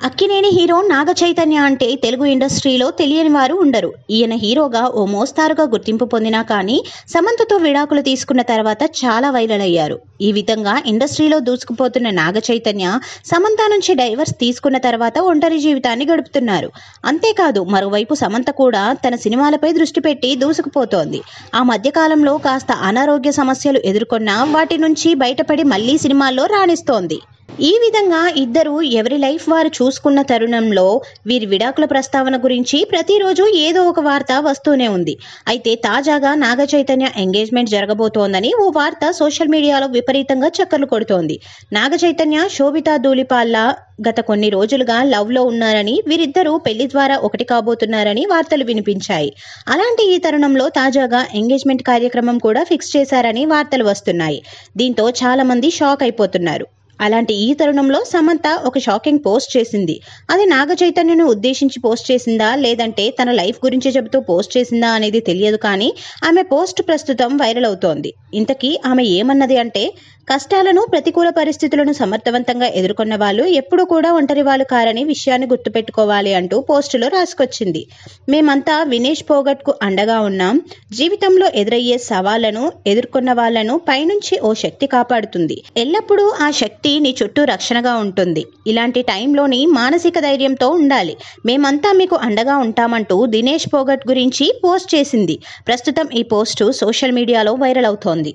Akkineni hero Naga Chaitanya అంటే తెలుగు ఇండస్ట్రీలో తెలియని వారు ఉండరు. ఈయన హీరోగా ఓ మోస్తారుగా గుర్తింపు పొందినా కానీ సమంతతో విడాకులు తీసుకున్న తర్వాత చాలా వైరల్ అయ్యారు. ఈ విధంగా ఇండస్ట్రీలో దూసుకుపోతున్న నాగ చైతన్య సమంత నుంచి డైవర్స్ తీసుకున్న తర్వాత ఒంటరి జీవితాన్ని గడుపుతున్నారు. అంతేకాదు మరోవైపు సమంత కూడా తన సినిమాలపై దృష్టి పెట్టి దూసుకుపోతోంది. ఆ మధ్యకాలంలో కాస్త అనారోగ్య సమస్యలు ఎదుర్కొన్నా వాటి నుంచి బయటపడి మళ్లీ సినిమాల్లో రాణిస్తోంది. ఈ విధంగా ఇద్దరు ఎవరి లైఫ్ వారు చూసుకున్న తరుణంలో వీరి విడాకుల ప్రస్తావన గురించి ప్రతిరోజు ఏదో ఒక వార్త వస్తూనే ఉంది. అయితే తాజాగా నాగ చైతన్య ఎంగేజ్మెంట్ జరగబోతోందని ఓ వార్త సోషల్ మీడియాలో విపరీతంగా చక్కర్లు కొడుతోంది. నాగ చైతన్య శోభితా ధూళిపాల్ల గత కొన్ని రోజులుగా లవ్ లో ఉన్నారని, వీరిద్దరూ పెళ్లి ద్వారా ఒకటి కాబోతున్నారని వార్తలు వినిపించాయి. అలాంటి ఈ తరుణంలో తాజాగా ఎంగేజ్మెంట్ కార్యక్రమం కూడా ఫిక్స్ చేశారని వార్తలు వస్తున్నాయి. దీంతో చాలా మంది షాక్ అయిపోతున్నారు. అలాంటి ఈ తరుణంలో సమంత ఒక షాకింగ్ పోస్ట్ చేసింది. అది నాగ చైతన్యను ఉద్దేశించి పోస్ట్ చేసిందా లేదంటే తన లైఫ్ గురించి చెబుతూ పోస్ట్ చేసిందా అనేది తెలియదు, కానీ ఆమె పోస్ట్ ప్రస్తుతం వైరల్ అవుతోంది. ఇంతకీ ఆమె ఏమన్నది అంటే, కష్టాలను ప్రతికూల పరిస్థితులను సమర్థవంతంగా ఎదుర్కొన్న వాళ్ళు ఎప్పుడూ కూడా ఒంటరి వాళ్ళు కారని విషయాన్ని గుర్తుపెట్టుకోవాలి అంటూ పోస్టులో రాసుకొచ్చింది. మేమంతా వినేష్ పోగట్ కు అండగా ఉన్నాం. జీవితంలో ఎదురయ్యే సవాళ్లను ఎదుర్కొన్న వాళ్లను పైనుంచి ఓ శక్తి కాపాడుతుంది. ఎల్లప్పుడూ ఆ శక్తి నీ చుట్టూ రక్షణగా ఉంటుంది. ఇలాంటి టైంలోని మానసిక ధైర్యంతో ఉండాలి. మేమంతా మీకు అండగా ఉంటామంటూ దినేష్ పోగట్ గురించి పోస్ట్ చేసింది. ప్రస్తుతం ఈ పోస్టు సోషల్ మీడియాలో వైరల్ అవుతోంది.